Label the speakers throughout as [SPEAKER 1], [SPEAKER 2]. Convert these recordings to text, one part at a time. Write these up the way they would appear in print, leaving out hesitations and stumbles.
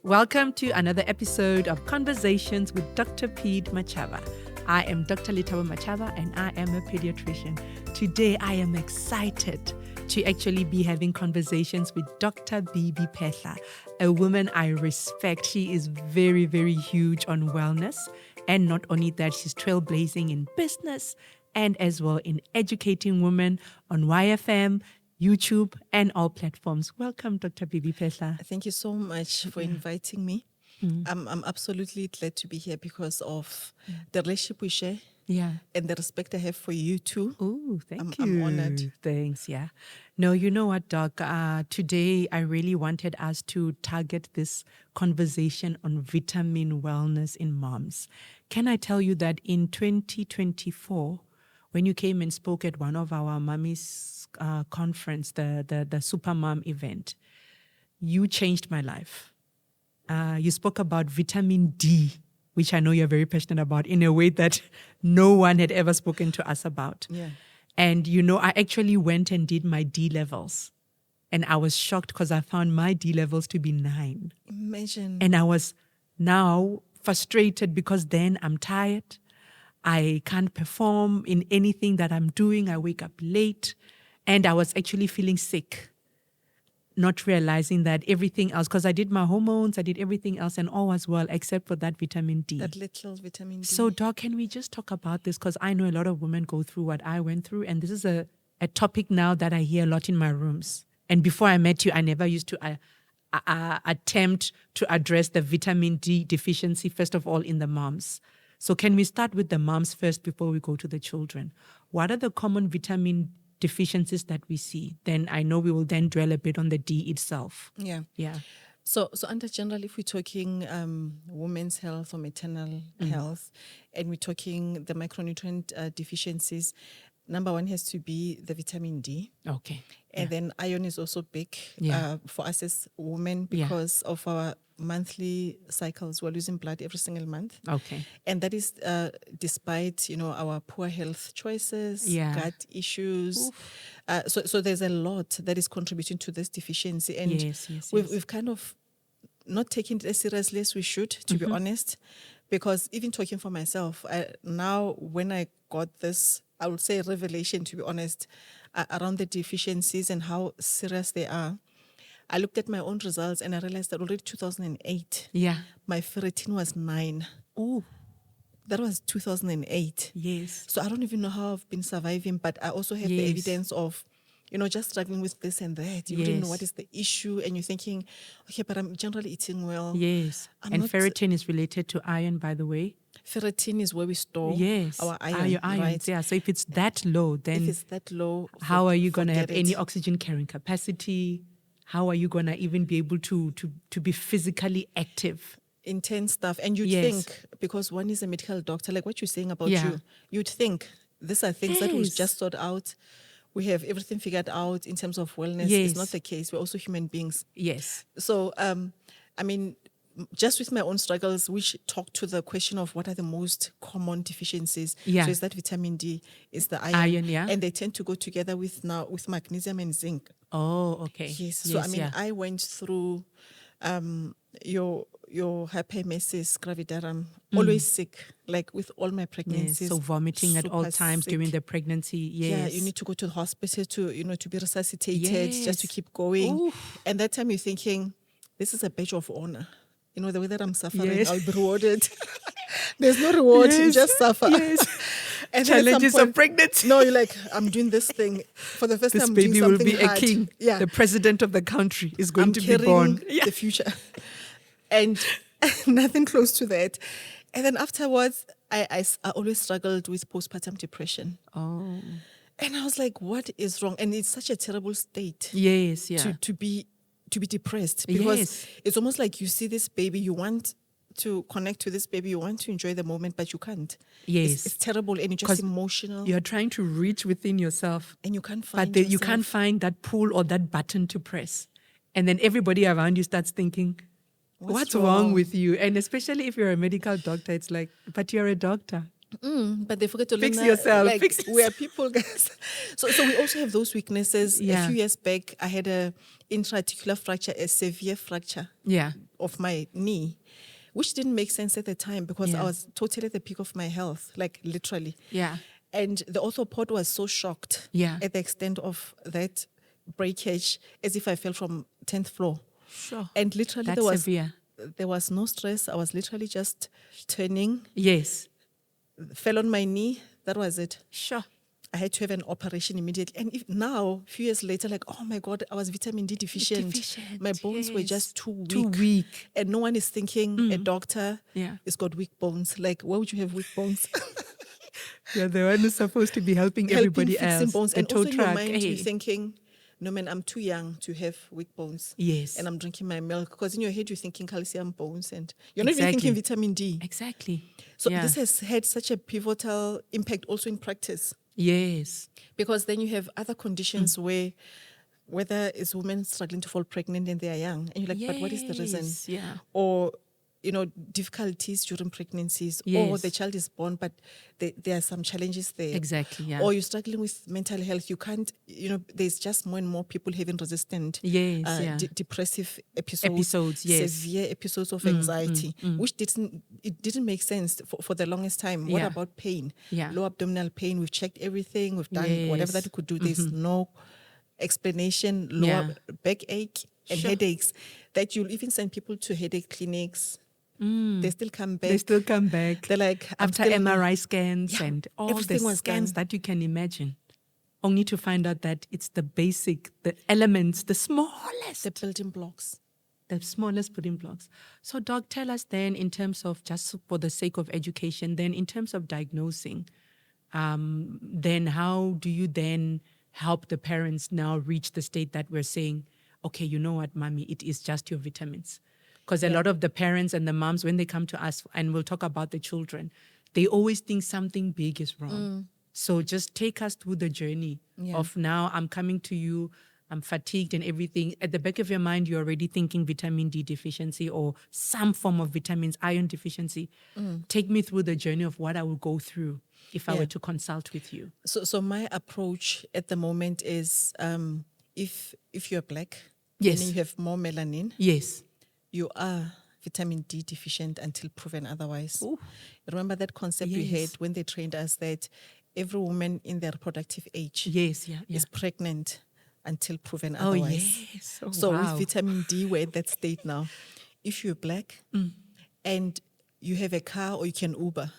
[SPEAKER 1] Welcome to another episode of Conversations with Dr. BB Machaba. I am Dr. Lethabo Machaba and I am a pediatrician. Today I am excited to actually be having conversations with Dr. BB Phetla, a woman I respect. She is very, very huge on wellness. And not only that, she's trailblazing in business and as well in educating women on YFM, YouTube, and all platforms. Welcome, Dr. BB Phetla.
[SPEAKER 2] Thank you so much for inviting me. I'm absolutely glad to be here because of the relationship we share and the respect I have for you too.
[SPEAKER 1] Oh, thank you.
[SPEAKER 2] I'm honored.
[SPEAKER 1] Thanks, yeah. No, you know what, Doc? Today, I really wanted us to target this conversation on vitamin wellness in moms. Can I tell you that in 2024, when you came and spoke at one of our mummies conference, the Super Mom event, you changed my life. You spoke about vitamin D, which I know you're very passionate about, in a way that no one had ever spoken to us about.
[SPEAKER 2] Yeah.
[SPEAKER 1] And, you know, I actually went and did my D levels. And I was shocked because I found my D levels to be 9.
[SPEAKER 2] Imagine.
[SPEAKER 1] And I was now frustrated because then I'm tired. I can't perform in anything that I'm doing. I wake up late. And I was actually feeling sick, not realizing that everything else, because I did my hormones, I did everything else, and all was well except for that vitamin D.
[SPEAKER 2] That little vitamin D.
[SPEAKER 1] So, Doc, can we just talk about this? Because I know a lot of women go through what I went through, and this is a topic now that I hear a lot in my rooms. And before I met you, I never used to attempt to address the vitamin D deficiency, first of all, in the moms. So can we start with the moms first before we go to the children? What are the common vitamin deficiencies that we see? Then I know we will then dwell a bit on the D itself.
[SPEAKER 2] Yeah.
[SPEAKER 1] Yeah.
[SPEAKER 2] So under general, if we're talking women's health or maternal health, and we're talking the micronutrient deficiencies, number one has to be the vitamin D.
[SPEAKER 1] Okay.
[SPEAKER 2] And then iron is also big for us as women because of our monthly cycles. We're losing blood every single month.
[SPEAKER 1] Okay.
[SPEAKER 2] And that is despite, our poor health choices, gut issues. So there's a lot that is contributing to this deficiency. And we've kind of not taken it as seriously as we should, to be honest, because even talking for myself, now when I got this, I would say revelation, to be honest, around the deficiencies and how serious they are. I looked at my own results and I realized that already 2008, my ferritin was 9.
[SPEAKER 1] Oh,
[SPEAKER 2] that was 2008.
[SPEAKER 1] Yes.
[SPEAKER 2] So I don't even know how I've been surviving, but I also have the evidence of, just struggling with this and that. You didn't know what is the issue, and you're thinking, okay, but I'm generally eating well.
[SPEAKER 1] Yes. And ferritin is related to iron, by the way.
[SPEAKER 2] Ferritin is where we store our iron.
[SPEAKER 1] Your ions,
[SPEAKER 2] right?
[SPEAKER 1] Yeah. So if it's that low, then
[SPEAKER 2] if it's that low,
[SPEAKER 1] how are you going to have any oxygen carrying capacity? How are you going to even be able to be physically active?
[SPEAKER 2] Intense stuff. And you'd think, because one is a medical doctor, like what you're saying about you'd think these are things that we've just sorted out. We have everything figured out in terms of wellness. It's not the case. We're also human beings.
[SPEAKER 1] Yes.
[SPEAKER 2] So, just with my own struggles, which talk to the question of what are the most common deficiencies.
[SPEAKER 1] Yeah.
[SPEAKER 2] So it's that vitamin D, is the iron.
[SPEAKER 1] Yeah.
[SPEAKER 2] And they tend to go together with magnesium and zinc.
[SPEAKER 1] Oh, okay.
[SPEAKER 2] Yes. So, I went through your hyperemesis gravidarum, always sick, like with all my pregnancies.
[SPEAKER 1] So vomiting at all times during the pregnancy. Yes.
[SPEAKER 2] Yeah, you need to go to the hospital to be resuscitated just to keep going. Oof. And that time you're thinking, this is a badge of honor. The way that I'm suffering, I'll be rewarded. There's no reward, you just suffer.
[SPEAKER 1] Yes.
[SPEAKER 2] And
[SPEAKER 1] challenges of pregnancy.
[SPEAKER 2] No, you're like, I'm doing this thing. For the first time, I'm doing something hard.
[SPEAKER 1] This baby will be a king. Yeah. The president of the country is going to be born.
[SPEAKER 2] The future. And nothing close to that. And then afterwards, I always struggled with postpartum depression.
[SPEAKER 1] Oh.
[SPEAKER 2] And I was like, what is wrong? And it's such a terrible state.
[SPEAKER 1] Yes, yeah.
[SPEAKER 2] To be depressed, because it's almost like you see this baby, you want to connect to this baby, you want to enjoy the moment, but you can't.
[SPEAKER 1] Yes.
[SPEAKER 2] It's terrible, and you're just emotional.
[SPEAKER 1] You're trying to reach within yourself.
[SPEAKER 2] And you can't find
[SPEAKER 1] But you can't find that pull or that button to press. And then everybody around you starts thinking, what's wrong with you? And especially if you're a medical doctor, it's like, but you're a doctor.
[SPEAKER 2] But they forget to
[SPEAKER 1] fix yourself.
[SPEAKER 2] We are people, guys. So we also have those weaknesses. A few years back, I had a intra-articular fracture, a severe fracture.
[SPEAKER 1] Yeah.
[SPEAKER 2] of my knee, which didn't make sense at the time because I was totally at the peak of my health, like literally.
[SPEAKER 1] Yeah.
[SPEAKER 2] And the orthopod was so shocked at the extent of that breakage, as if I fell from 10th floor.
[SPEAKER 1] Sure.
[SPEAKER 2] And literally
[SPEAKER 1] severe.
[SPEAKER 2] There was no stress. I was literally just turning.
[SPEAKER 1] Yes.
[SPEAKER 2] Fell on my knee. That was it.
[SPEAKER 1] Sure.
[SPEAKER 2] I had to have an operation immediately. And now, a few years later, like, oh my God, I was vitamin D deficient. My bones were just too weak. And no one is thinking a doctor has got weak bones. Like, why would you have weak bones?
[SPEAKER 1] You're the one who's supposed to be helping everybody else.
[SPEAKER 2] Bones. And also in your mind, you're thinking, no, man, I'm too young to have weak bones.
[SPEAKER 1] Yes.
[SPEAKER 2] And I'm drinking my milk. Because in your head, you're thinking calcium, bones. And you're not even thinking vitamin D.
[SPEAKER 1] Exactly.
[SPEAKER 2] So this has had such a pivotal impact also in practice.
[SPEAKER 1] Yes.
[SPEAKER 2] Because then you have other conditions where, whether it's women struggling to fall pregnant and they are young, and you're like, but what is the reason?
[SPEAKER 1] Yeah.
[SPEAKER 2] Or, difficulties during pregnancies, or the child is born, but there are some challenges there.
[SPEAKER 1] Exactly, yeah.
[SPEAKER 2] Or you're struggling with mental health. You can't, there's just more and more people having resistant depressive episodes, severe episodes of anxiety, which didn't make sense for the longest time. What about pain? Low abdominal pain. We've checked everything. We've done whatever that we could do. There's no explanation. Lower backache and headaches that you'll even send people to headache clinics. They still come back. They're like,
[SPEAKER 1] after MRI scans and all the scans that you can imagine, only to find out that it's the basic, the elements, the smallest.
[SPEAKER 2] The building blocks.
[SPEAKER 1] The smallest building blocks. So, Doc, tell us then, in terms of, just for the sake of education, then in terms of diagnosing, then how do you then help the parents now reach the state that we're saying, okay, you know what, mommy, it is just your vitamins? Because a lot of the parents and the moms, when they come to us, and we'll talk about the children, they always think something big is wrong. So just take us through the journey of, now I'm coming to you, I'm fatigued and everything. At the back of your mind, you're already thinking vitamin D deficiency or some form of vitamins, iron deficiency. Take me through the journey of what I will go through if I were to consult with you.
[SPEAKER 2] So my approach at the moment is, if you're black,
[SPEAKER 1] yes,
[SPEAKER 2] and you have more melanin,
[SPEAKER 1] yes,
[SPEAKER 2] you are vitamin D deficient until proven otherwise.
[SPEAKER 1] Ooh.
[SPEAKER 2] Remember that concept we had when they trained us, that every woman in their reproductive age is pregnant until proven otherwise.
[SPEAKER 1] Yes.
[SPEAKER 2] So with vitamin D, we're at that state now. If you're black and you have a car, or you can Uber.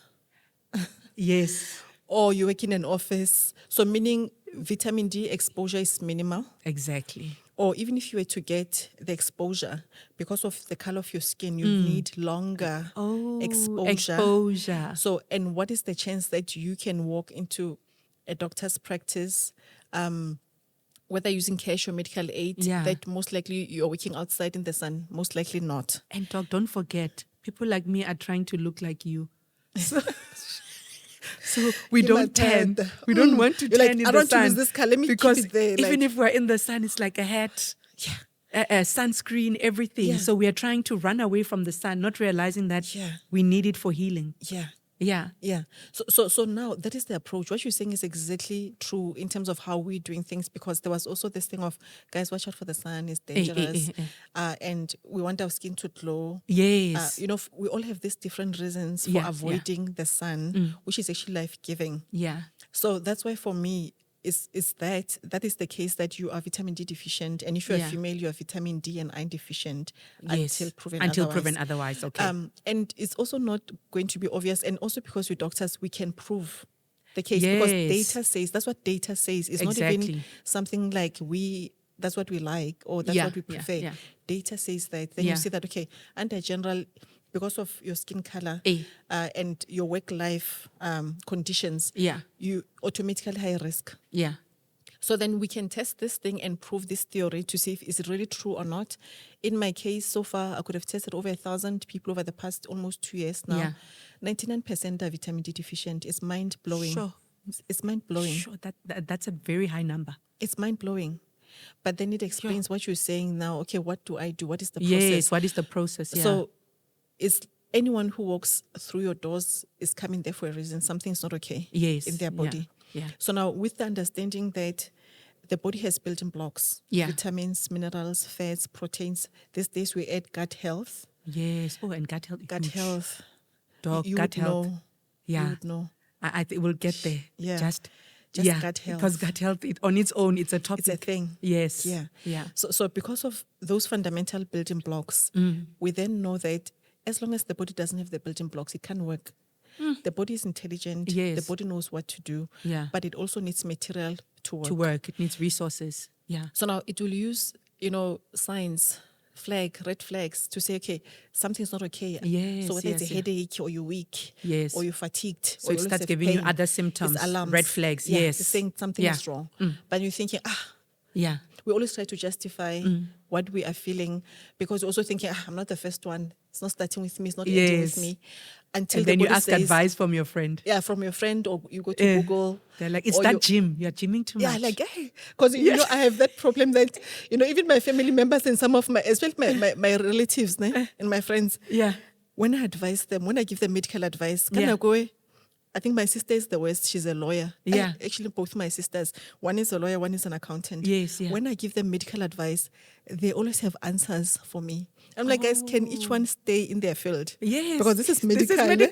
[SPEAKER 1] Yes.
[SPEAKER 2] Or you work in an office. So meaning vitamin D exposure is minimal.
[SPEAKER 1] Exactly.
[SPEAKER 2] Or even if you were to get the exposure, because of the color of your skin, you need longer exposure. So, and what is the chance that you can walk into a doctor's practice, whether using cash or medical aid, that most likely you're working outside in the sun? Most likely not.
[SPEAKER 1] And Doc, don't forget, people like me are trying to look like you. So we don't tan. We don't want to tan in the sun.
[SPEAKER 2] I don't want to use this color. Let me
[SPEAKER 1] because
[SPEAKER 2] keep it there.
[SPEAKER 1] Even if we're in the sun, it's like a hat, a sunscreen, everything.
[SPEAKER 2] Yeah.
[SPEAKER 1] So we are trying to run away from the sun, not realizing that we need it for healing. Yeah.
[SPEAKER 2] So now that is the approach. What you're saying is exactly true in terms of how we're doing things, because there was also this thing of, guys, watch out for the sun, it's dangerous. And we want our skin to glow.
[SPEAKER 1] Yes.
[SPEAKER 2] We all have these different reasons for avoiding the sun, which is actually life-giving.
[SPEAKER 1] Yeah.
[SPEAKER 2] So that's why for me, that is the case, that you are vitamin D deficient, and if you're a female, you are vitamin D and iron deficient until proven otherwise. Okay. And it's also not going to be obvious, and also because we're doctors, we can prove the case because data says, that's what data says. It's not even something like that's what we like or that's what we prefer.
[SPEAKER 1] Yeah.
[SPEAKER 2] Data says that. Then you see that, okay, under general, because of your skin color and your work-life conditions, you automatically high risk.
[SPEAKER 1] Yeah.
[SPEAKER 2] So then we can test this thing and prove this theory to see if is it really true or not. In my case, so far, I could have tested over 1,000 people over the past almost 2 years now.
[SPEAKER 1] Yeah.
[SPEAKER 2] 99% are vitamin D deficient. It's mind-blowing.
[SPEAKER 1] Sure.
[SPEAKER 2] It's mind-blowing.
[SPEAKER 1] Sure, that's a very high number.
[SPEAKER 2] It's mind-blowing. But then it explains what you're saying now. Okay, what do I do? What is the process?
[SPEAKER 1] Yes, what is the process? Yeah.
[SPEAKER 2] So it's anyone who walks through your doors is coming there for a reason. Something's not okay in their body.
[SPEAKER 1] Yeah.
[SPEAKER 2] So now with the understanding that the body has building blocks, vitamins, minerals, fats, proteins, these days we add gut health
[SPEAKER 1] Yes. Oh, and gut health.
[SPEAKER 2] Gut health.
[SPEAKER 1] Dog,
[SPEAKER 2] you
[SPEAKER 1] gut
[SPEAKER 2] would
[SPEAKER 1] health.
[SPEAKER 2] know.
[SPEAKER 1] Yeah.
[SPEAKER 2] You would know.
[SPEAKER 1] I think we'll get there.
[SPEAKER 2] Yeah.
[SPEAKER 1] Just
[SPEAKER 2] gut health.
[SPEAKER 1] Because gut health, on its own, it's a topic.
[SPEAKER 2] It's a thing.
[SPEAKER 1] Yes.
[SPEAKER 2] Yeah. So because of those fundamental building blocks, we then know that as long as the body doesn't have the building blocks, it can't work. The body is intelligent.
[SPEAKER 1] Yes.
[SPEAKER 2] The body knows what to do.
[SPEAKER 1] Yeah.
[SPEAKER 2] But it also needs material to work.
[SPEAKER 1] It needs resources. Yeah.
[SPEAKER 2] So now it will use, signs, red flags to say, okay, something's not okay.
[SPEAKER 1] Yes.
[SPEAKER 2] So whether it's a headache or you're weak,
[SPEAKER 1] yes,
[SPEAKER 2] or you're fatigued,
[SPEAKER 1] so
[SPEAKER 2] or
[SPEAKER 1] it starts giving you other symptoms,
[SPEAKER 2] alarms,
[SPEAKER 1] red flags.
[SPEAKER 2] Yeah,
[SPEAKER 1] yes,
[SPEAKER 2] it's saying something is wrong. But you're thinking,
[SPEAKER 1] yeah.
[SPEAKER 2] We always try to justify what we are feeling because we're also thinking, I'm not the first one. It's not starting with me. It's not ending with me. Until
[SPEAKER 1] and then you ask advice from your friend.
[SPEAKER 2] Yeah, from your friend, or you go to Google.
[SPEAKER 1] They're like, it's that gym. You're gymming too much.
[SPEAKER 2] Yeah, like, hey. Because, I have that problem that, even my family members and some of especially my relatives and my friends.
[SPEAKER 1] Yeah.
[SPEAKER 2] When I advise them, when I give them medical advice, I think my sister is the worst. She's a lawyer.
[SPEAKER 1] Yeah.
[SPEAKER 2] Actually, both my sisters. One is a lawyer, one is an accountant.
[SPEAKER 1] Yes, yeah.
[SPEAKER 2] When I give them medical advice, they always have answers for me. I'm like, guys, can each one stay in their field?
[SPEAKER 1] Yes.
[SPEAKER 2] Because this is medical.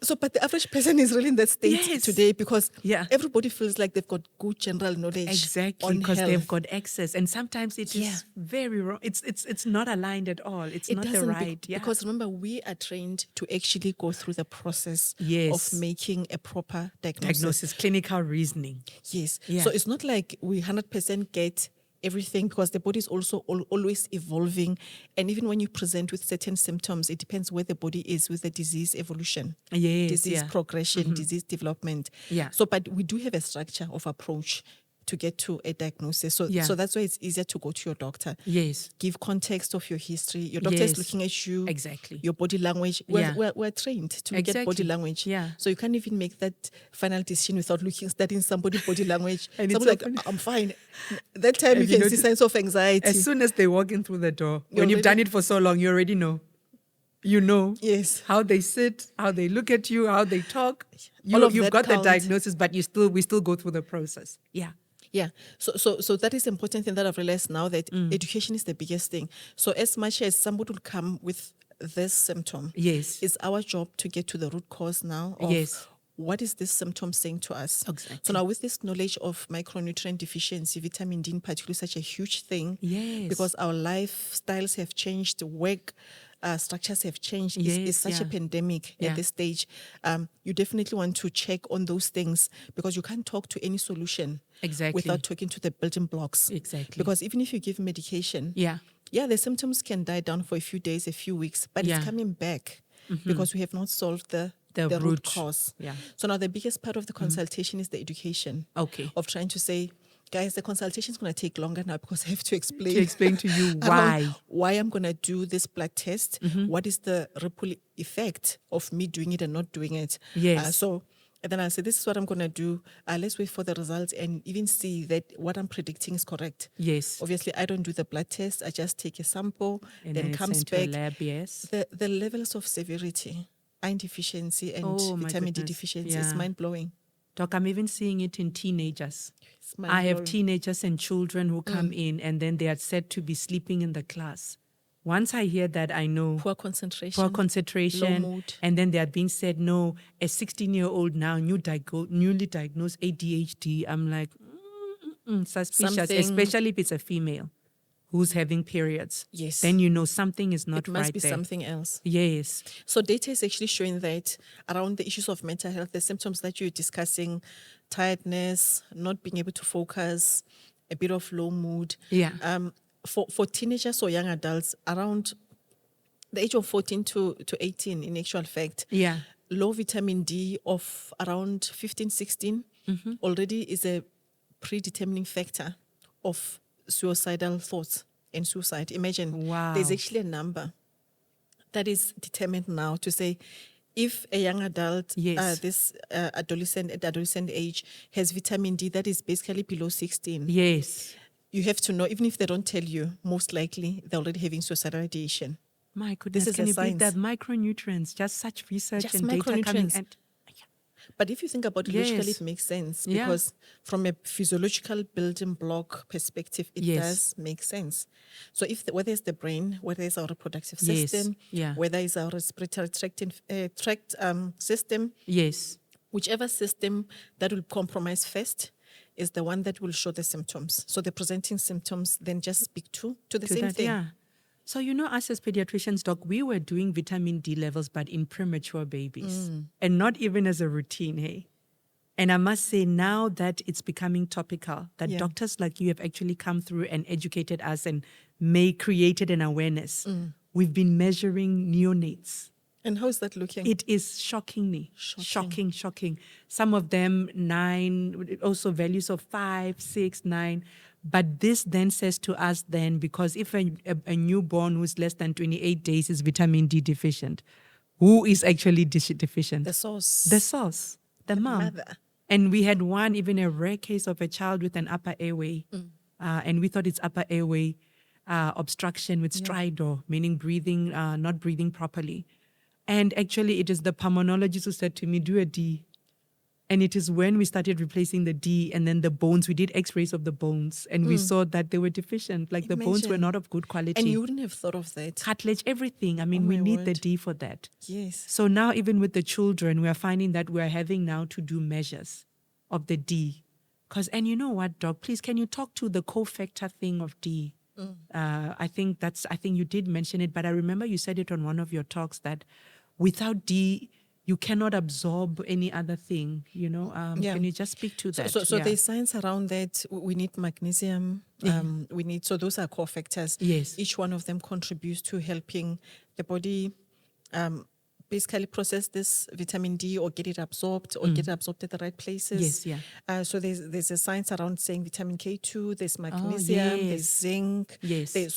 [SPEAKER 2] So, but the average person is really in that state today because everybody feels like they've got good general knowledge.
[SPEAKER 1] Exactly, because they've got access. And sometimes it is very wrong. It's not aligned at all. It not the right.
[SPEAKER 2] Because remember, we are trained to actually go through the process of making a proper diagnosis.
[SPEAKER 1] Clinical reasoning.
[SPEAKER 2] Yes. Yeah. So it's not like we 100% get everything because the body is also always evolving. And even when you present with certain symptoms, it depends where the body is with the disease evolution, disease progression, disease development.
[SPEAKER 1] Yeah.
[SPEAKER 2] So, but we do have a structure of approach to get to a diagnosis. So that's why it's easier to go to your doctor.
[SPEAKER 1] Yes.
[SPEAKER 2] Give context of your history. Your doctor is looking at you.
[SPEAKER 1] Exactly.
[SPEAKER 2] Your body language. We're trained to get body language.
[SPEAKER 1] Yeah.
[SPEAKER 2] So you can't even make that final decision without studying somebody's body language. And it's like, I'm fine. That time you can see signs of anxiety.
[SPEAKER 1] As soon as they walk in through the door, when you've done it for so long, you already know. You know how they sit, how they look at you, how they talk. You've got the diagnosis, but we still go through the process. Yeah.
[SPEAKER 2] Yeah. So that is the important thing that I've realized now, that education is the biggest thing. So as much as somebody will come with this symptom, it's our job to get to the root cause now of what is this symptom saying to us.
[SPEAKER 1] Exactly.
[SPEAKER 2] So now with this knowledge of micronutrient deficiency, vitamin D in particular is such a huge thing.
[SPEAKER 1] Yes.
[SPEAKER 2] Because our lifestyles have changed, work structures have changed. It's such a pandemic at this stage. You definitely want to check on those things because you can't talk to any solution without talking to the building blocks.
[SPEAKER 1] Exactly.
[SPEAKER 2] Because even if you give medication, the symptoms can die down for a few days, a few weeks, but it's coming back because we have not solved the root cause.
[SPEAKER 1] Yeah.
[SPEAKER 2] So now the biggest part of the consultation is the education.
[SPEAKER 1] Okay.
[SPEAKER 2] Of trying to say, guys, the consultation is going to take longer now because I have to explain.
[SPEAKER 1] To you
[SPEAKER 2] why I'm going to do this blood test. What is the ripple effect of me doing it and not doing it?
[SPEAKER 1] Yes.
[SPEAKER 2] And then I said, this is what I'm going to do. Let's wait for the results and even see that what I'm predicting is correct.
[SPEAKER 1] Yes.
[SPEAKER 2] Obviously, I don't do the blood test. I just take a sample,
[SPEAKER 1] and
[SPEAKER 2] then comes back.
[SPEAKER 1] Lab, yes.
[SPEAKER 2] The levels of severity, iron deficiency and vitamin D deficiency is mind-blowing.
[SPEAKER 1] Doc, I'm even seeing it in teenagers. I have teenagers and children who come in and then they are said to be sleeping in the class. Once I hear that, I know
[SPEAKER 2] poor concentration,
[SPEAKER 1] low
[SPEAKER 2] mood.
[SPEAKER 1] And then they are being said, no, a 16-year-old now, newly diagnosed ADHD. I'm like, suspicious, especially if it's a female who's having periods.
[SPEAKER 2] Yes.
[SPEAKER 1] Then you know something is not right there.
[SPEAKER 2] It must be something else.
[SPEAKER 1] Yes.
[SPEAKER 2] So data is actually showing that around the issues of mental health, the symptoms that you're discussing, tiredness, not being able to focus, a bit of low mood.
[SPEAKER 1] Yeah.
[SPEAKER 2] For teenagers or young adults, around the age of 14 to 18, in actual fact, low vitamin D of around 15, 16 already is a predetermining factor of suicidal thoughts and suicide. Imagine, there's actually a number that is determined now to say if a young adult, this adolescent age, has vitamin D that is basically below 16.
[SPEAKER 1] Yes.
[SPEAKER 2] You have to know, even if they don't tell you, most likely they're already having suicidal ideation.
[SPEAKER 1] My goodness, can you believe that? Micronutrients, just such research and data coming.
[SPEAKER 2] But if you think about it, logically, it makes sense because from a physiological building block perspective, it does make sense. So whether it's the brain, whether it's our reproductive system, whether it's our respiratory tract system, whichever system that will compromise first is the one that will show the symptoms. So the presenting symptoms then just speak to the same thing.
[SPEAKER 1] Yeah. So, us as pediatricians, Doc, we were doing vitamin D levels, but in premature babies and not even as a routine, hey? And I must say now that it's becoming topical, that doctors like you have actually come through and educated us and created an awareness. We've been measuring neonates.
[SPEAKER 2] And how is that looking?
[SPEAKER 1] It is shockingly. Shocking. Some of them 9, also values of 5, 6, 9. But this then says to us then, because if a newborn who's less than 28 days is vitamin D deficient, who is actually deficient?
[SPEAKER 2] The source.
[SPEAKER 1] The mom.
[SPEAKER 2] Mother.
[SPEAKER 1] And we had even a rare case of a child with an upper airway. And we thought it's upper airway obstruction with stridor, meaning breathing, not breathing properly. And actually it is the pulmonologist who said to me, do a D. And it is when we started replacing the D and then the bones, we did x-rays of the bones and we saw that they were deficient. Like the bones were not of good quality.
[SPEAKER 2] And you wouldn't have thought of that.
[SPEAKER 1] Cartilage, everything. I mean, we need the D for that.
[SPEAKER 2] Yes.
[SPEAKER 1] So now even with the children, we are finding that we are having now to do measures of the D. And you know what, Doc, please, can you talk to the cofactor thing of D? I think you did mention it, but I remember you said it on one of your talks that without D, you cannot absorb any other thing, Can you just speak to that?
[SPEAKER 2] So there's science around that. We need magnesium. So those are core factors.
[SPEAKER 1] Yes.
[SPEAKER 2] Each one of them contributes to helping the body basically process this vitamin D or get it absorbed or get it absorbed at the right places. So there's a science around saying vitamin K2, there's magnesium, there's zinc.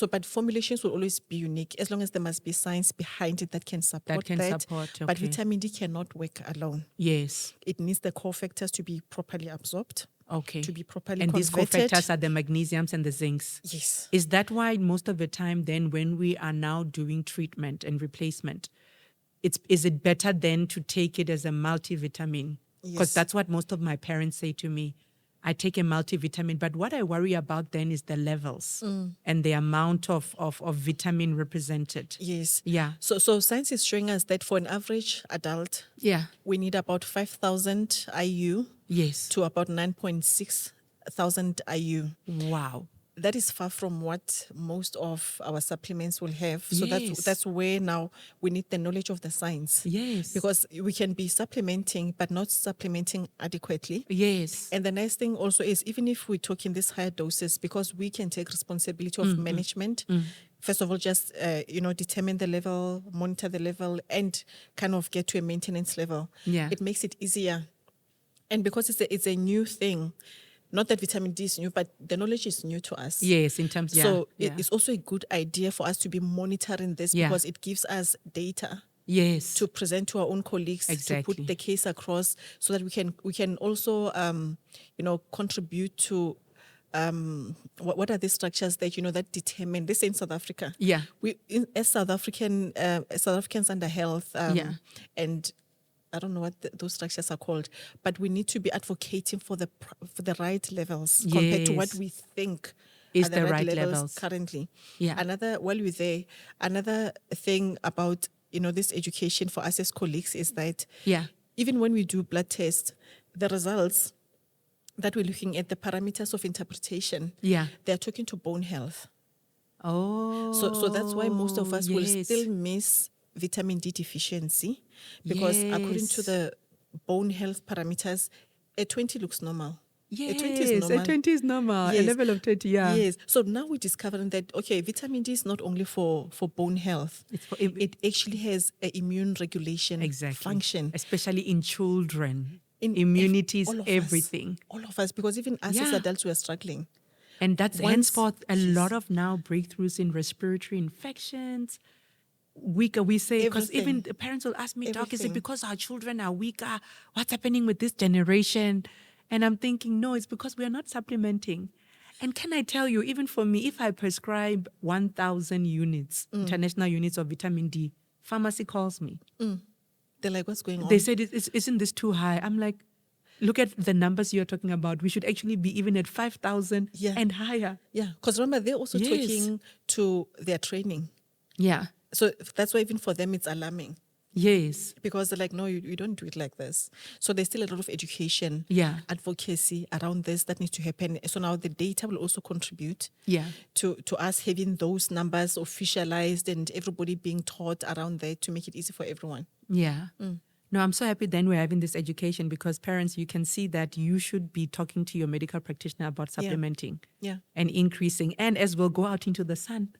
[SPEAKER 2] But formulations will always be unique as long as there must be science behind it that can support that. But vitamin D cannot work alone.
[SPEAKER 1] Yes.
[SPEAKER 2] It needs the core factors to be properly absorbed.
[SPEAKER 1] Okay.
[SPEAKER 2] To be properly
[SPEAKER 1] and
[SPEAKER 2] converted.
[SPEAKER 1] These cofactors are the magnesiums and the zincs.
[SPEAKER 2] Yes.
[SPEAKER 1] Is that why most of the time then when we are now doing treatment and replacement, is it better then to take it as a multivitamin? Because that's what most of my parents say to me. I take a multivitamin, but what I worry about then is the levels and the amount of vitamin represented.
[SPEAKER 2] Yes.
[SPEAKER 1] Yeah.
[SPEAKER 2] So science is showing us that for an average adult, we need about 5,000 IU to about 9.6 thousand IU.
[SPEAKER 1] Wow.
[SPEAKER 2] That is far from what most of our supplements will have. So that's where now we need the knowledge of the science.
[SPEAKER 1] Yes.
[SPEAKER 2] Because we can be supplementing, but not supplementing adequately.
[SPEAKER 1] Yes.
[SPEAKER 2] And the nice thing also is, even if we talk in these higher doses, because we can take responsibility of management, first of all, just, determine the level, monitor the level, and kind of get to a maintenance level.
[SPEAKER 1] Yeah.
[SPEAKER 2] It makes it easier. And because it's a new thing, not that vitamin D is new, but the knowledge is new to us.
[SPEAKER 1] Yes, in terms,
[SPEAKER 2] So it's also a good idea for us to be monitoring this because it gives us data.
[SPEAKER 1] Yes.
[SPEAKER 2] To present to our own colleagues, to put the case across, so that we can also, contribute to what are the structures that that determine this in South Africa.
[SPEAKER 1] Yeah.
[SPEAKER 2] As South Africans under health, and I don't know what those structures are called, but we need to be advocating for the right levels compared to what we think
[SPEAKER 1] is
[SPEAKER 2] are
[SPEAKER 1] the right levels
[SPEAKER 2] currently.
[SPEAKER 1] Yeah.
[SPEAKER 2] Another thing about this education for us as colleagues is that even when we do blood tests, the results that we're looking at, the parameters of interpretation, they're talking to bone health.
[SPEAKER 1] Oh.
[SPEAKER 2] So that's why most of us will still miss vitamin D deficiency, because according to the bone health parameters, a 20 looks normal.
[SPEAKER 1] Yes,
[SPEAKER 2] a 20 is normal.
[SPEAKER 1] A 20 is normal.
[SPEAKER 2] Yes.
[SPEAKER 1] A level of 20,
[SPEAKER 2] Yes. So now we're discovering that, vitamin D is not only for bone health. It actually has an immune regulation function.
[SPEAKER 1] Especially in children. Immunity is everything.
[SPEAKER 2] All of us, because even us as adults, we are struggling.
[SPEAKER 1] And that's henceforth a lot of now breakthroughs in respiratory infections. Weaker, we say, because even the parents will ask me, Doc, is it because our children are weaker? What's happening with this generation? And I'm thinking, no, it's because we are not supplementing. And can I tell you, even for me, if I prescribe 1,000 units, international units of vitamin D, pharmacy calls me.
[SPEAKER 2] They're like, what's going on?
[SPEAKER 1] They said, isn't this too high? I'm like, look at the numbers you're talking about. We should actually be even at 5,000 and higher.
[SPEAKER 2] Yeah, because remember, they're also talking to their training.
[SPEAKER 1] Yeah.
[SPEAKER 2] So that's why even for them, it's alarming.
[SPEAKER 1] Yes.
[SPEAKER 2] Because they're like, no, you don't do it like this. So there's still a lot of education, advocacy around this that needs to happen. So now the data will also contribute to us having those numbers officialized and everybody being taught around there to make it easy for everyone.
[SPEAKER 1] Yeah. No, I'm so happy then we're having this education, because parents, you can see that you should be talking to your medical practitioner about supplementing and increasing, and as we'll go out into the sun.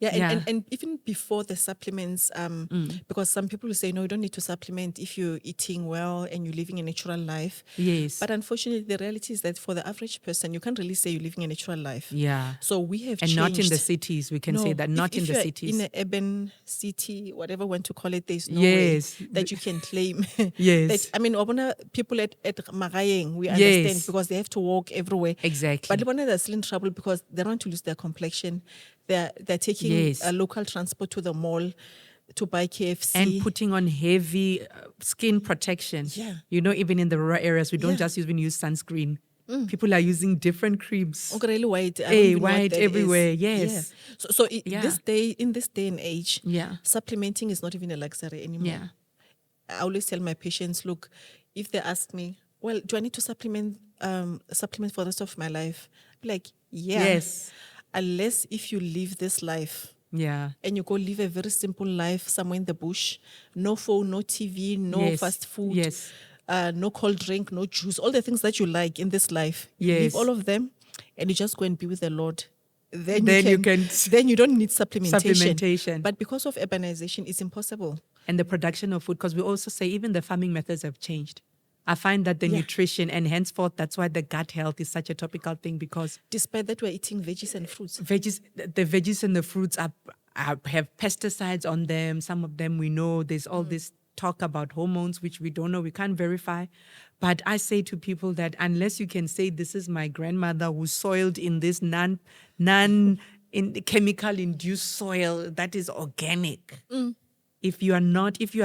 [SPEAKER 2] And even before the supplements, because some people will say, no, you don't need to supplement if you're eating well and you're living a natural life.
[SPEAKER 1] Yes.
[SPEAKER 2] But unfortunately, the reality is that for the average person, you can't really say you're living a natural life.
[SPEAKER 1] Yeah.
[SPEAKER 2] So we have
[SPEAKER 1] and
[SPEAKER 2] changed.
[SPEAKER 1] Not in the cities, we can say that, not in the cities.
[SPEAKER 2] In an urban city, whatever you want to call it, there's no way that you can claim.
[SPEAKER 1] Yes.
[SPEAKER 2] That, people at Marayeng, we understand, because they have to walk everywhere.
[SPEAKER 1] Exactly.
[SPEAKER 2] But they're still in trouble because they don't want to lose their complexion. They're taking a local transport to the mall to buy KFC.
[SPEAKER 1] And putting on heavy skin protection.
[SPEAKER 2] Yeah.
[SPEAKER 1] Even in the rural areas, we don't just even use sunscreen. People are using different creams.
[SPEAKER 2] Really white.
[SPEAKER 1] White everywhere, yes.
[SPEAKER 2] Yeah. So in this day and age, supplementing is not even a luxury anymore.
[SPEAKER 1] Yeah.
[SPEAKER 2] I always tell my patients, look, if they ask me, well, do I need to supplement for the rest of my life? I'm like, yes. Unless if you live this life and you go live a very simple life somewhere in the bush, no phone, no TV, no fast food, no cold drink, no juice, all the things that you like in this life, you leave all of them and you just go and be with the Lord. Then you don't need supplementation. But because of urbanization, it's impossible.
[SPEAKER 1] And the production of food, because we also say even the farming methods have changed. I find that the nutrition, and henceforth, that's why the gut health is such a topical thing, because
[SPEAKER 2] despite that, we're eating veggies and fruits.
[SPEAKER 1] The veggies and the fruits have pesticides on them. Some of them we know there's all this talk about hormones, which we don't know, we can't verify. But I say to people that unless you can say, this is my grandmother who soiled in this non-chemical induced soil that is organic. If you are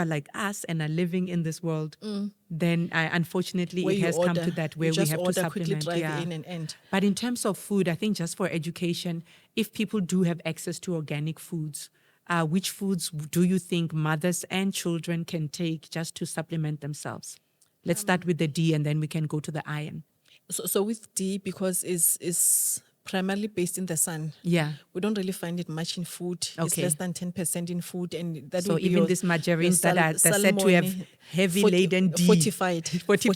[SPEAKER 1] like us and are living in this world, then unfortunately it has come to that where we have to supplement.
[SPEAKER 2] In and end.
[SPEAKER 1] But in terms of food, I think just for education, if people do have access to organic foods, which foods do you think mothers and children can take just to supplement themselves? Let's start with the D and then we can go to the iron.
[SPEAKER 2] So with D, because it's primarily based in the sun. We don't really find it much in food. It's less than 10% in food, and that
[SPEAKER 1] so even these margarines that are said to have heavy laden D.
[SPEAKER 2] Fortified. But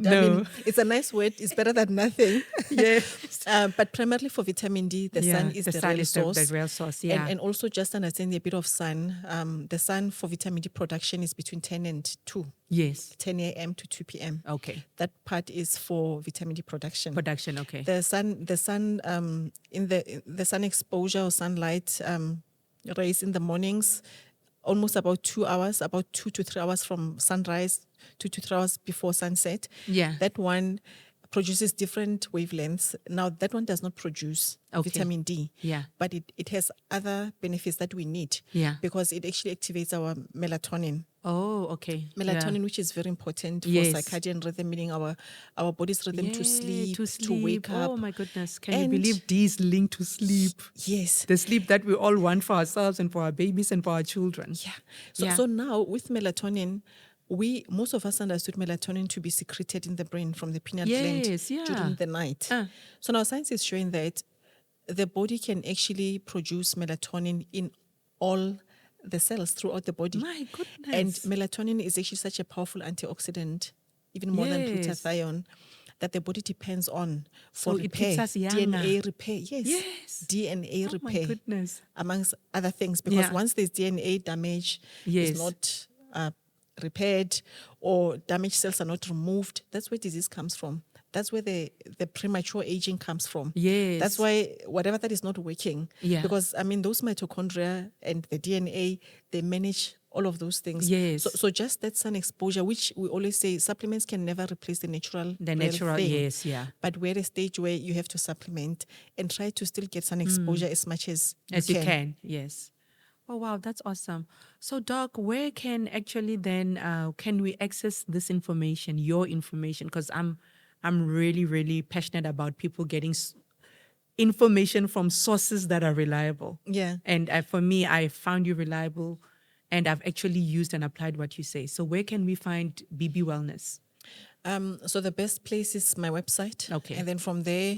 [SPEAKER 1] no.
[SPEAKER 2] It's a nice word. It's better than nothing.
[SPEAKER 1] Yes.
[SPEAKER 2] But primarily for vitamin D, the sun is the real source.
[SPEAKER 1] The real source,
[SPEAKER 2] And also just understanding a bit of sun. The sun for vitamin D production is between 10 and 2.
[SPEAKER 1] Yes.
[SPEAKER 2] 10 a.m. to 2 p.m.
[SPEAKER 1] Okay.
[SPEAKER 2] That part is for vitamin D production.
[SPEAKER 1] Okay.
[SPEAKER 2] The sun in the sun exposure or sunlight rays in the mornings, almost about 2 hours, about 2 to 3 hours from sunrise, 2 to 3 hours before sunset. That one produces different wavelengths. Now, that one does not produce vitamin D, but it has other benefits that we need because it actually activates our melatonin.
[SPEAKER 1] Oh, okay.
[SPEAKER 2] Melatonin, which is very important for circadian rhythm, meaning our body's rhythm to sleep, to wake up.
[SPEAKER 1] Oh, my goodness. Can you believe D is linked to sleep?
[SPEAKER 2] Yes.
[SPEAKER 1] The sleep that we all want for ourselves and for our babies and for our children.
[SPEAKER 2] So now with melatonin, most of us understood melatonin to be secreted in the brain from the pineal gland during the night. So now science is showing that the body can actually produce melatonin in all the cells throughout the body.
[SPEAKER 1] My goodness.
[SPEAKER 2] And melatonin is actually such a powerful antioxidant, even more than glutathione, that the body depends on for repair.
[SPEAKER 1] It keeps us younger.
[SPEAKER 2] DNA repair. Yes. DNA repair.
[SPEAKER 1] My goodness.
[SPEAKER 2] Amongst other things. Because once there's DNA damage, is not repaired or damaged cells are not removed, that's where disease comes from. That's where the premature aging comes from.
[SPEAKER 1] Yes.
[SPEAKER 2] That's why whatever that is not working. Because, those mitochondria and the DNA, they manage all of those things.
[SPEAKER 1] Yes.
[SPEAKER 2] So just that sun exposure, which we always say supplements can never replace the natural thing. But we're at a stage where you have to supplement and try to still get sun exposure as much as you can.
[SPEAKER 1] Yes. Oh, wow, that's awesome. So, Doc, where can actually then can we access this information, your information? Because I'm really, really passionate about people getting information from sources that are reliable.
[SPEAKER 2] Yeah.
[SPEAKER 1] And for me, I found you reliable, and I've actually used and applied what you say. So, where can we find BB Wellness?
[SPEAKER 2] So the best place is my website.
[SPEAKER 1] Okay.
[SPEAKER 2] And then from there,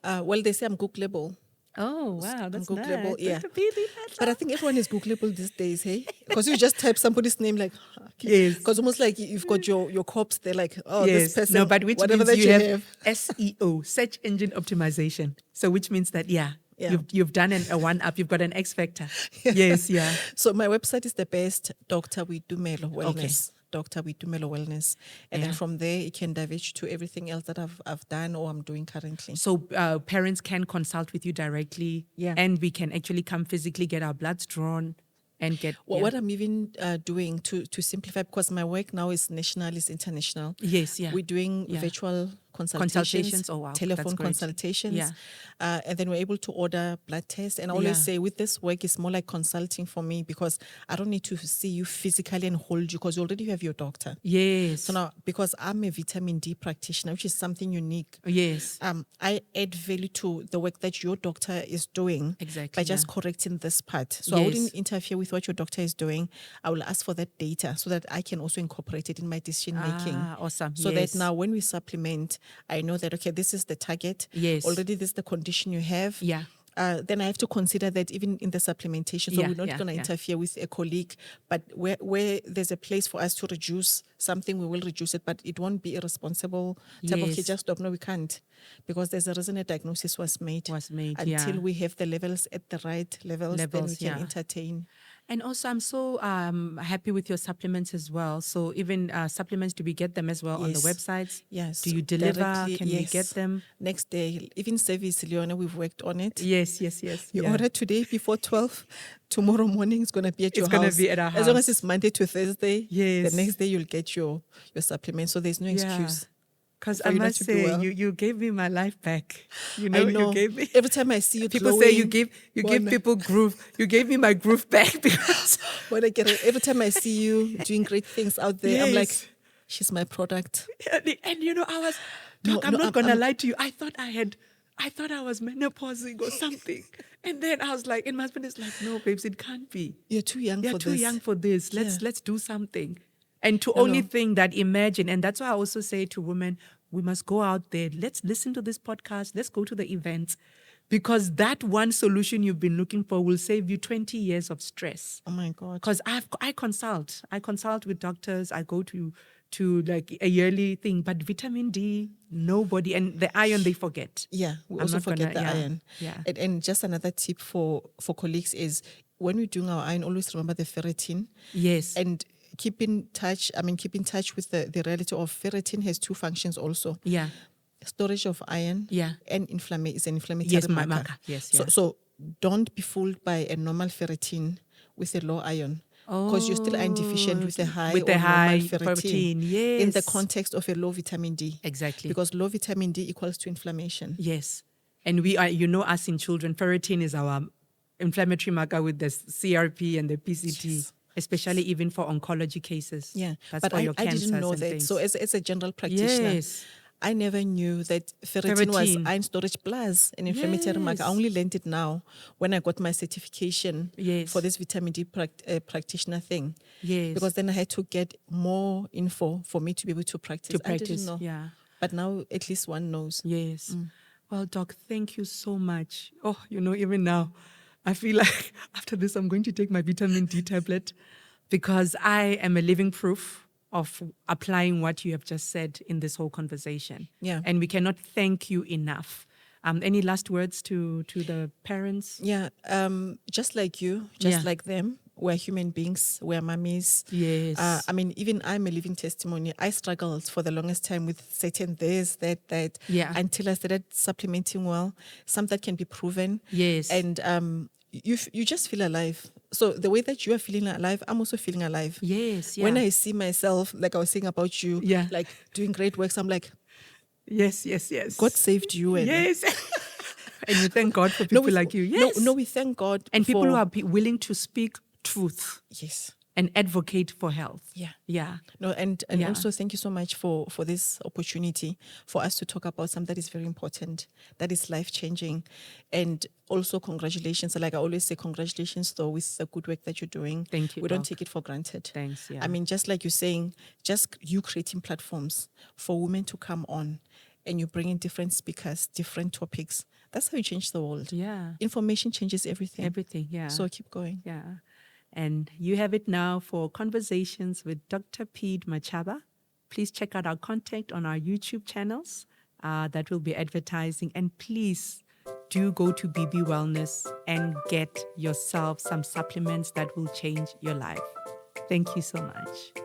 [SPEAKER 2] they say I'm Googleable.
[SPEAKER 1] Oh, wow, that's
[SPEAKER 2] Googleable,
[SPEAKER 1] nice.
[SPEAKER 2] yeah.
[SPEAKER 1] Dr. BB Phetla.
[SPEAKER 2] But I think everyone is Googleable these days, hey? Because you just type somebody's name like,
[SPEAKER 1] Yes.
[SPEAKER 2] Because almost like you've got your corpse, they're like, oh,
[SPEAKER 1] Yes.
[SPEAKER 2] this person,
[SPEAKER 1] No, but which
[SPEAKER 2] whatever
[SPEAKER 1] means
[SPEAKER 2] that
[SPEAKER 1] you have
[SPEAKER 2] have.
[SPEAKER 1] SEO, search engine optimization. So which means that,
[SPEAKER 2] Yeah.
[SPEAKER 1] you've done a one-up, you've got an X factor. Yes, yeah.
[SPEAKER 2] So my website is the best, Dr Boitumelo Wellness.
[SPEAKER 1] Okay.
[SPEAKER 2] Dr Boitumelo Wellness. And then from there, it can diverge to everything else that I've done or I'm doing currently.
[SPEAKER 1] So parents can consult with you directly.
[SPEAKER 2] Yeah.
[SPEAKER 1] And we can actually come physically get our bloods drawn and get...
[SPEAKER 2] What I'm even doing to simplify, because my work now is national, is international.
[SPEAKER 1] Yes, yeah.
[SPEAKER 2] We're doing virtual consultations,
[SPEAKER 1] Oh, wow.
[SPEAKER 2] telephone consultations.
[SPEAKER 1] Yeah.
[SPEAKER 2] And then we're able to order blood tests. And I always say with this work, it's more like consulting for me because I don't need to see you physically and hold you because you already have your doctor.
[SPEAKER 1] Yes.
[SPEAKER 2] So now, because I'm a vitamin D practitioner, which is something unique.
[SPEAKER 1] Yes.
[SPEAKER 2] I add value to the work that your doctor is doing by just correcting this part. So I wouldn't interfere with what your doctor is doing. I will ask for that data so that I can also incorporate it in my decision making.
[SPEAKER 1] Awesome.
[SPEAKER 2] So that now when we supplement, I know that, okay, this is the target.
[SPEAKER 1] Yes.
[SPEAKER 2] Already this is the condition you have.
[SPEAKER 1] Yeah.
[SPEAKER 2] Then I have to consider that even in the supplementation. So we're not going to interfere with a colleague, but where there's a place for us to reduce something, we will reduce it, but it won't be irresponsible type of, okay, just stop. No, we can't. Because there's a reason a diagnosis was made. Until we have the levels at the right levels then we can entertain.
[SPEAKER 1] And also, I'm so happy with your supplements as well. So even supplements, do we get them as well on the websites?
[SPEAKER 2] Yes.
[SPEAKER 1] Do you deliver? Can we get them?
[SPEAKER 2] Next day. Even service, Leona, we've worked on it.
[SPEAKER 1] Yes.
[SPEAKER 2] You order today before 12. Tomorrow morning it's going to be at your house.
[SPEAKER 1] It's going to be at our house.
[SPEAKER 2] As long as it's Monday to Thursday,
[SPEAKER 1] the
[SPEAKER 2] next day you'll get your supplement. So there's no excuse.
[SPEAKER 1] Because I must say, you gave me my life back. You know,
[SPEAKER 2] I know.
[SPEAKER 1] You gave me.
[SPEAKER 2] Every time I see you,
[SPEAKER 1] people say you give people groove. You gave me my groove back because
[SPEAKER 2] when I get it, every time I see you doing great things out there, I'm like, she's my product.
[SPEAKER 1] And you know, I was. I'm not gonna lie to you. I thought I was menopausing or something. And then I was like, and my husband is like, no, babes, it can't be.
[SPEAKER 2] You're too young for this.
[SPEAKER 1] You're too young for this. Let's do something. And to only think that, imagine, and that's why I also say to women, we must go out there. Let's listen to this podcast. Let's go to the events. Because that one solution you've been looking for will save you 20 years of stress.
[SPEAKER 2] Oh, my God.
[SPEAKER 1] Because I consult. I consult with doctors. I go to like a yearly thing. But vitamin D, nobody. And the iron, they forget.
[SPEAKER 2] Yeah, we also forget the iron.
[SPEAKER 1] Yeah.
[SPEAKER 2] And just another tip for colleagues is when we're doing our iron, always remember the ferritin.
[SPEAKER 1] Yes.
[SPEAKER 2] And keep in touch with the reality of ferritin has two functions also.
[SPEAKER 1] Yeah.
[SPEAKER 2] Storage of iron and is an inflammatory marker.
[SPEAKER 1] Yes.
[SPEAKER 2] So don't be fooled by a normal ferritin with a low iron. Because you're still iron deficient with a high ferritin.
[SPEAKER 1] Yes.
[SPEAKER 2] In the context of a low vitamin D.
[SPEAKER 1] Exactly.
[SPEAKER 2] Because low vitamin D equals to inflammation.
[SPEAKER 1] Yes. And we are, us in children, ferritin is our inflammatory marker with the CRP and the PCT. Yes. Especially even for oncology cases.
[SPEAKER 2] Yeah,
[SPEAKER 1] that's
[SPEAKER 2] but
[SPEAKER 1] for your
[SPEAKER 2] I didn't know that.
[SPEAKER 1] Things.
[SPEAKER 2] So as a general practitioner, I never knew that ferritin was iron storage plus an inflammatory marker. I only learned it now when I got my certification for this vitamin D practitioner thing.
[SPEAKER 1] Yes.
[SPEAKER 2] Because then I had to get more info for me to be able to practice. I didn't know.
[SPEAKER 1] Yeah.
[SPEAKER 2] But now at least one knows.
[SPEAKER 1] Yes. Well, Doc, thank you so much. Oh, even now, I feel like after this, I'm going to take my vitamin D tablet because I am a living proof of applying what you have just said in this whole conversation.
[SPEAKER 2] Yeah.
[SPEAKER 1] And we cannot thank you enough. Any last words to the parents?
[SPEAKER 2] Yeah. Just like you, like them, we're human beings, we're mummies.
[SPEAKER 1] Yes.
[SPEAKER 2] Even I'm a living testimony. I struggled for the longest time with certain this, that, until I started supplementing well, some that can be proven.
[SPEAKER 1] Yes.
[SPEAKER 2] And you just feel alive. So the way that you are feeling alive, I'm also feeling alive.
[SPEAKER 1] Yes. Yeah.
[SPEAKER 2] When I see myself, like I was saying about you, like doing great works, I'm like,
[SPEAKER 1] yes.
[SPEAKER 2] God saved you.
[SPEAKER 1] Yes. And we thank God for people like you. Yes.
[SPEAKER 2] No, we thank God.
[SPEAKER 1] And people who are willing to speak truth.
[SPEAKER 2] Yes.
[SPEAKER 1] And advocate for health.
[SPEAKER 2] Yeah.
[SPEAKER 1] Yeah.
[SPEAKER 2] No, and also thank you so much for this opportunity for us to talk about something that is very important, that is life-changing. And also congratulations. Like I always say, congratulations though with the good work that you're doing.
[SPEAKER 1] Thank you.
[SPEAKER 2] We don't take it for granted.
[SPEAKER 1] Thanks. Yeah.
[SPEAKER 2] I mean, just like you're saying, just you creating platforms for women to come on and you bring in different speakers, different topics. That's how you change the world.
[SPEAKER 1] Yeah.
[SPEAKER 2] Information changes everything.
[SPEAKER 1] Everything, yeah.
[SPEAKER 2] So keep going.
[SPEAKER 1] Yeah. And you have it now for conversations with Dr. BB Machaba. Please check out our content on our YouTube channels that will be advertising. And please do go to BB Wellness and get yourself some supplements that will change your life. Thank you so much.